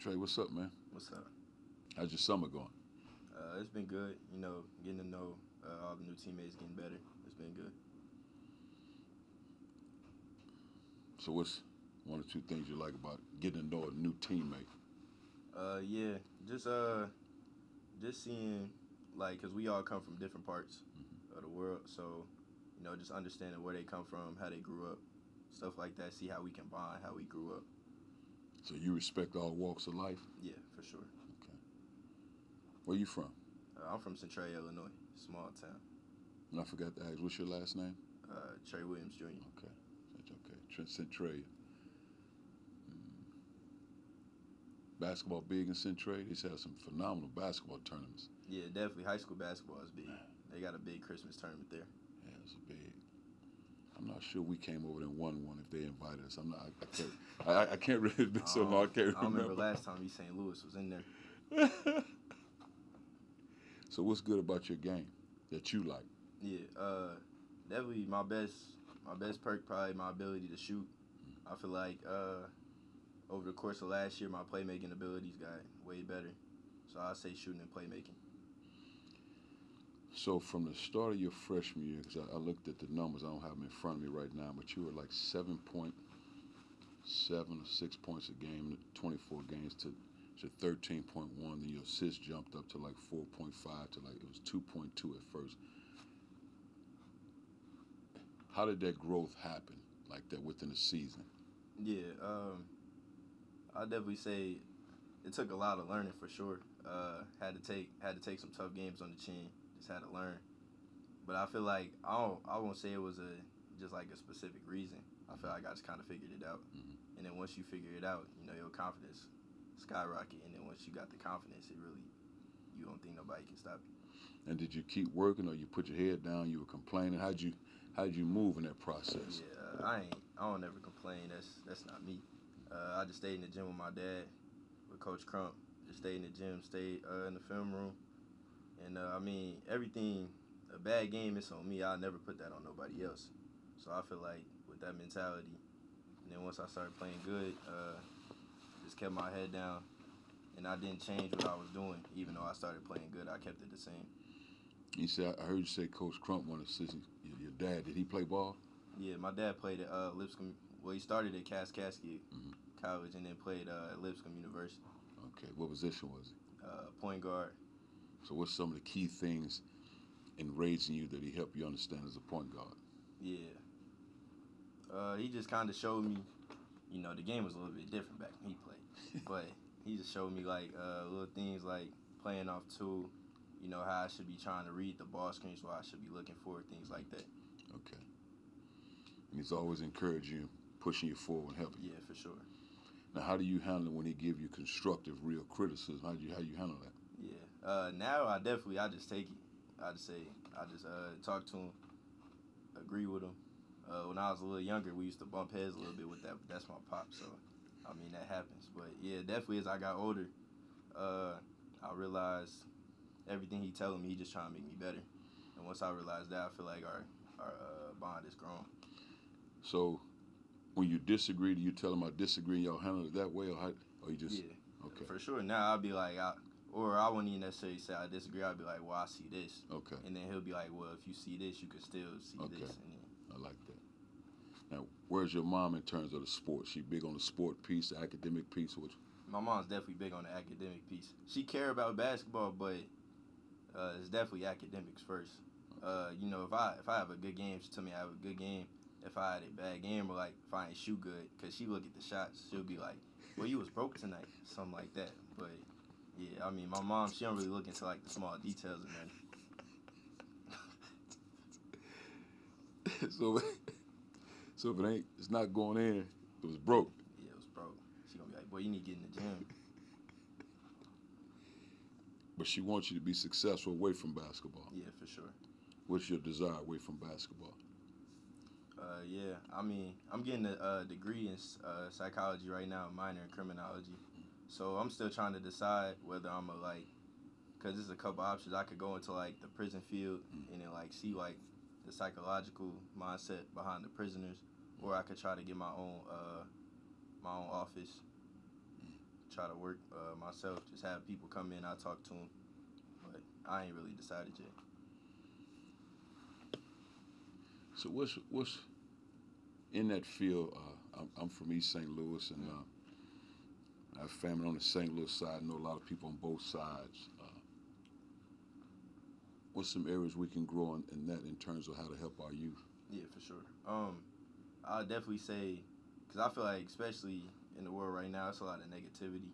Trey, what's up, man? What's up? How's your summer going? It's been good. Getting to know all the new teammates, getting better. It's been good. So what's one or two things you like about getting to know a new teammate? Yeah, just seeing cause we all come from different parts of the world. So, just understanding where they come from, how they grew up, stuff like that. See how we can bond, how we grew up. So you respect all walks of life? Yeah, for sure. Okay. Where you from? I'm from Trey, Illinois, small town. And I forgot to ask, what's your last name? Trey Williams Jr. Okay. Trey. Basketball big in Trey. They used to have some phenomenal basketball tournaments. Yeah, definitely. High school basketball is big. They got a big Christmas tournament there. Yeah, it's a big. I'm not sure we came over there and won one if they invited us. I can't really. It's been so long. I can't remember. I remember last time East St. Louis was in there. So what's good about your game that you like? Yeah, definitely my best perk probably my ability to shoot. I feel like over the course of last year, my playmaking abilities got way better. So I say shooting and playmaking. So from the start of your freshman year, because I looked at the numbers, I don't have them in front of me right now, but you were like 7.7 or 6 points a game in 24 games to 13.1. Then your assists jumped up to like 4.5 to like it was 2.2 at first. How did that growth happen like that within a season? Yeah, I definitely say it took a lot of learning for sure. Had to take some tough games on the chin. Just had to learn. But I feel like I won't say it was just like a specific reason. I feel like I just kind of figured it out. Mm-hmm. And then once you figure it out, your confidence skyrocket. And then once you got the confidence, you don't think nobody can stop you. And did you keep working, or you put your head down? You were complaining. How'd you move in that process? Yeah, I don't ever complain. That's not me. I just stayed in the gym with my dad, with Coach Crump. Just stayed in the gym, stayed in the film room. And, everything, a bad game is on me. I'll never put that on nobody else. So I feel like with that mentality, and then once I started playing good, just kept my head down. And I didn't change what I was doing. Even though I started playing good, I kept it the same. You said, I heard you say Coach Crump wanted to see your dad. Did he play ball? Yeah, my dad played at Lipscomb. Well, he started at Kaskaskia College and then played at Lipscomb University. Okay, what position was he? Point guard. So what's some of the key things in raising you that he helped you understand as a point guard? Yeah. He just kind of showed me, the game was a little bit different back when he played. But he just showed me, little things like playing off two, how I should be trying to read the ball screens, what I should be looking for, things like that. Okay. And he's always encouraging you, pushing you forward, helping you. Yeah, for sure. Now, how do you handle it when he give you constructive, real criticism? How you handle that? Yeah. Now I just take it. I just talk to him, agree with him. When I was a little younger, we used to bump heads a little bit with that, but that's my pop, so, that happens. But, yeah, definitely as I got older, I realized everything he telling me, he just trying to make me better. And once I realized that, I feel like our bond is grown. So when you disagree, do you tell him I disagree and y'all handle it that way, or you just... Yeah, okay. For sure. Now I'll be like, I wouldn't even necessarily say I disagree. I'll be like, well, I see this. Okay. And then he'll be like, well, if you see this, you could still see this. And then, I like that. Now, where's your mom in terms of the sport? She big on the sport piece, the academic piece? My mom's definitely big on the academic piece. She care about basketball, but it's definitely academics first. If I have a good game, she tell me I have a good game. If I had a bad game, or if I ain't shoot good, because she look at the shots, she'll be like, well, you was broke tonight, something like that. But yeah, my mom, she don't really look into the small details of that. So if it's not going in, it was broke. Yeah, it was broke. She gonna be like, boy, you need to get in the gym. But she wants you to be successful away from basketball. Yeah, for sure. What's your desire away from basketball? Yeah, I'm getting a degree in psychology right now, a minor in criminology. So I'm still trying to decide whether I'm because there's a couple options. I could go into the prison field and then see the psychological mindset behind the prisoners, or I could try to get my own office, try to work myself. Just have people come in, I talk to them, but I ain't really decided yet. So what's in that field? I'm from East St. Louis, and I have family on the St. Louis side. I know a lot of people on both sides. What's some areas we can grow in that in terms of how to help our youth? Yeah, for sure. I'll definitely say, because I feel like, especially in the world right now, it's a lot of negativity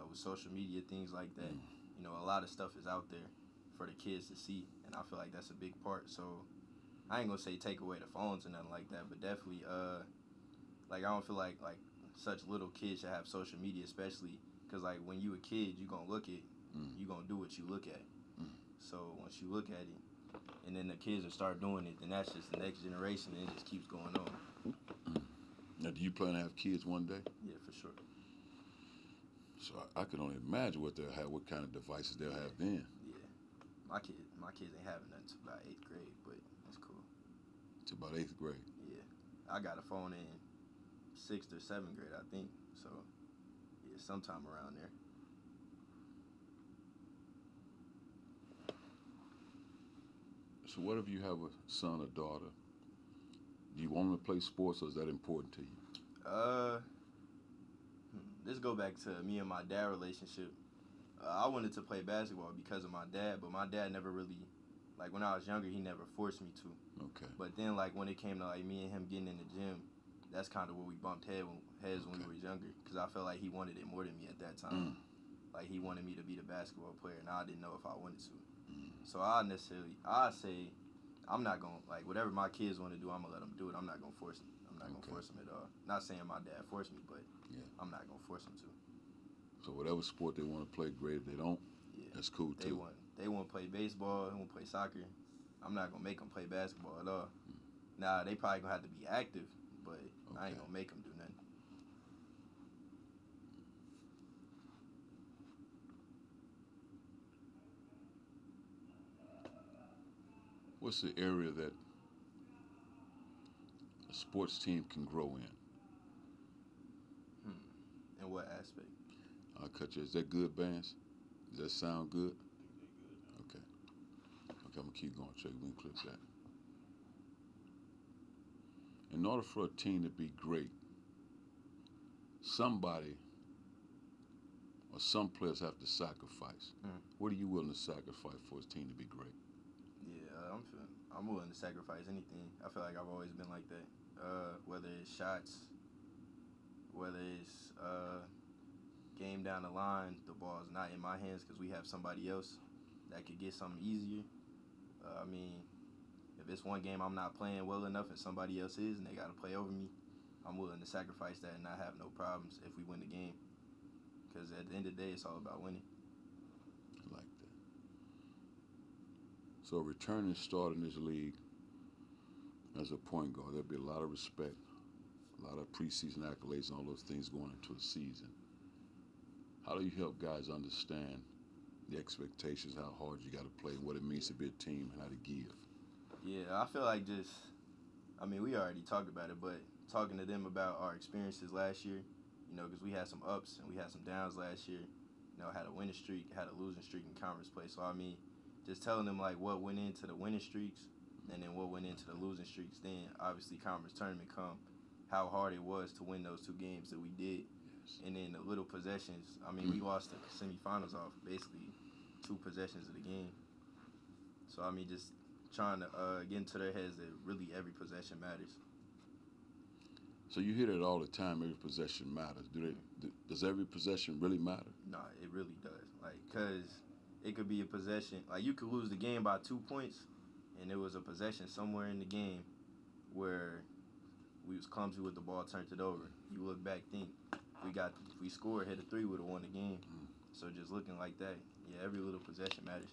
with social media, things like that. You know, a lot of stuff is out there for the kids to see, and I feel like that's a big part. So I ain't gonna say take away the phones or nothing like that, but definitely, like I don't feel like such little kids should have social media, especially because like when you a kid, you gonna look at, you gonna do what you look at. So once you look at it, and then the kids will start doing it, then that's just the next generation, and it just keeps going on. Now, do you plan to have kids one day? Yeah, for sure. So I can only imagine what they'll have, what kind of devices they'll have then. Yeah, my kids ain't having nothing until about 8th grade, but that's cool. To about 8th grade. Yeah, I got a phone in 6th or 7th grade, I think. So yeah, sometime around there. So what if you have a son or daughter? Do you want them to play sports, or is that important to you? This go back to me and my dad relationship. I wanted to play basketball because of my dad, but my dad never really, like when I was younger, he never forced me to. Okay. But then like when it came to like me and him getting in the gym, that's kind of where we bumped heads when we were younger, because I felt like he wanted it more than me at that time. Like he wanted me to be the basketball player, and I didn't know if I wanted to. So I say I'm not gonna, like, whatever my kids want to do, I'm gonna let them do it. I'm not gonna force them. I'm not gonna force them at all. Not saying my dad forced me, but I'm not gonna force them to. So whatever sport they want to play, great. If they don't, that's cool too. They want to play baseball, they want to play soccer. I'm not gonna make them play basketball at all. Nah, they probably gonna have to be active, but I ain't gonna make them do nothing. What's the area that a sports team can grow in? In what aspect? I'll cut you. Is that good, Vance? Does that sound good? Okay. Okay, I'm gonna keep going, Trey. We can clip that. In order for a team to be great, somebody or some players have to sacrifice. What are you willing to sacrifice for a team to be great? Yeah, I'm willing to sacrifice anything. I feel like I've always been like that. Whether it's shots, whether it's game down the line, the ball's not in my hands because we have somebody else that could get something easier. I mean, if it's one game I'm not playing well enough and somebody else is and they got to play over me, I'm willing to sacrifice that and not have no problems if we win the game. Because at the end of the day, it's all about winning. I like that. So a returning starter in this league as a point guard, there'll be a lot of respect, a lot of preseason accolades and all those things going into a season. How do you help guys understand the expectations, how hard you got to play, and what it means to be a team, and how to give? Yeah, I feel like we already talked about it, but talking to them about our experiences last year, because we had some ups and we had some downs last year. Had a winning streak, had a losing streak in conference play. So, just telling them, like, what went into the winning streaks and then what went into the losing streaks. Then, obviously, conference tournament come, how hard it was to win those 2 games that we did. Yes. And then the little possessions. We lost the semifinals off basically 2 possessions of the game. So, just trying to get into their heads that really every possession matters. So you hear that all the time, every possession matters. Does every possession really matter? No, it really does. Because it could be a possession. You could lose the game by 2 points, and there was a possession somewhere in the game where we was clumsy with the ball, turned it over. You look back, think, if we scored, hit a 3, we would have won the game. So just looking like that, yeah, every little possession matters.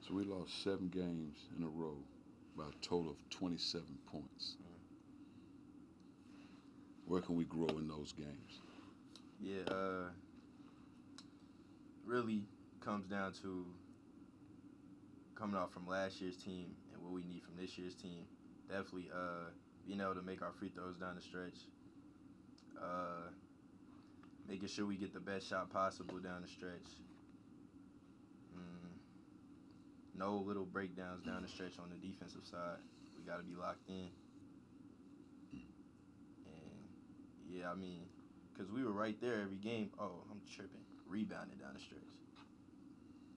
So we lost 7 games in a row by a total of 27 points. Where can we grow in those games? Yeah, really comes down to coming off from last year's team and what we need from this year's team. Definitely being able to make our free throws down the stretch. making sure we get the best shot possible down the stretch. No little breakdowns down the stretch on the defensive side. We got to be locked in. And, yeah, I mean, because we were right there every game. Oh, I'm tripping. Rebounding down the stretch.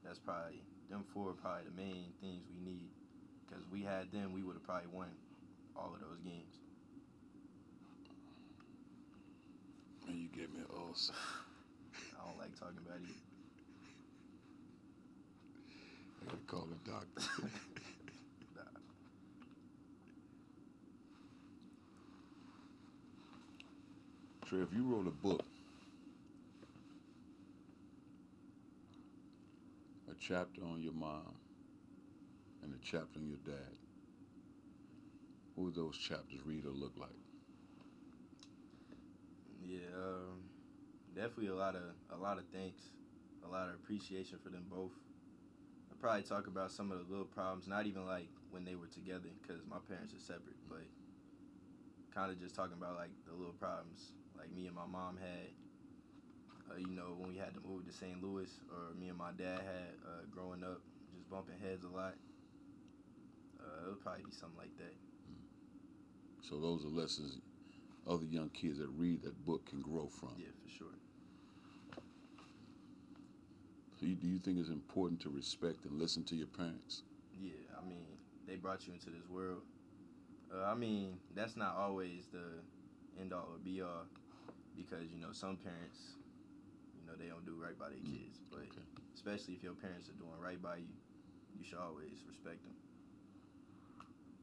That's probably, them four are probably the main things we need. Because we had them, we would have probably won all of those games. And you gave me an ulcer. I don't like talking about it. I gotta call the doctor. Nah. Trey, if you wrote a book, a chapter on your mom and a chapter on your dad, what would those chapters read or look like? Yeah, definitely a lot of thanks, a lot of appreciation for them both. I probably talk about some of the little problems, not even like when they were together, because my parents are separate, but kind of just talking about like the little problems like me and my mom had. When we had to move to St. Louis, or me and my dad had growing up, just bumping heads a lot. It would probably be something like that. So those are lessons other young kids that read that book can grow from. Yeah, for sure. So do you think it's important to respect and listen to your parents? Yeah, I mean, they brought you into this world. I mean, that's not always the end-all or be-all, because, some parents, they don't do right by their kids. But especially if your parents are doing right by you, you should always respect them.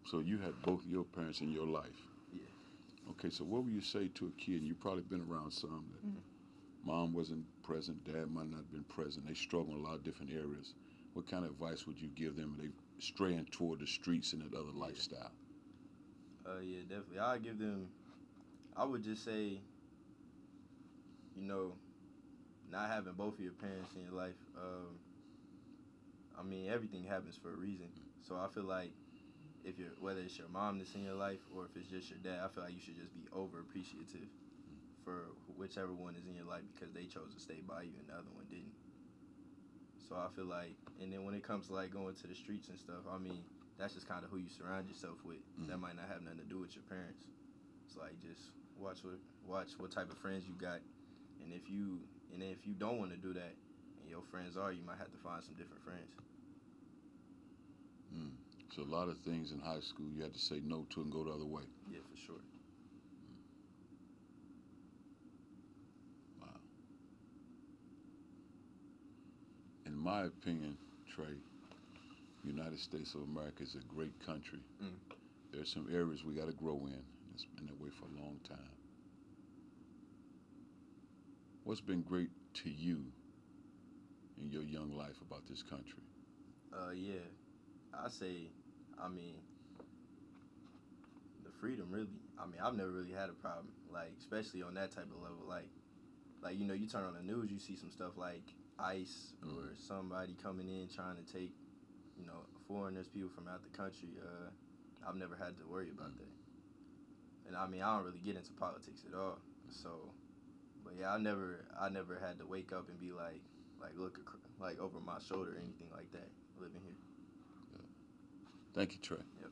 So you had both your parents in your life. Yeah. Okay, so what would you say to a kid, and you've probably been around some, that mom wasn't present, dad might not have been present, they struggle in a lot of different areas. What kind of advice would you give them if they straying toward the streets and that other lifestyle? Yeah, definitely. I would just say, not having both of your parents in your life, I mean, everything happens for a reason. So I feel like whether it's your mom that's in your life or if it's just your dad, I feel like you should just be over appreciative for whichever one is in your life, because they chose to stay by you and the other one didn't. So I feel like, and then when it comes to like going to the streets and stuff, I mean, that's just kind of who you surround yourself with. That might not have nothing to do with your parents. It's like, just watch what type of friends you got, and if you don't want to do that, and your friends are, you might have to find some different friends. So a lot of things in high school you had to say no to and go the other way. Yeah, for sure. Wow. In my opinion, Trey, United States of America is a great country. There's some areas we got to grow in. It's been that way for a long time. What's been great to you in your young life about this country? Yeah, I mean, the freedom, really. I mean, I've never really had a problem, like, especially on that type of level. Like you turn on the news, you see some stuff like ICE or somebody coming in trying to take, foreigners, people from out the country. I've never had to worry about that. And I mean, I don't really get into politics at all. So, but yeah, I never had to wake up and be like look like over my shoulder or anything like that living here. Thank you, Trey. Yep.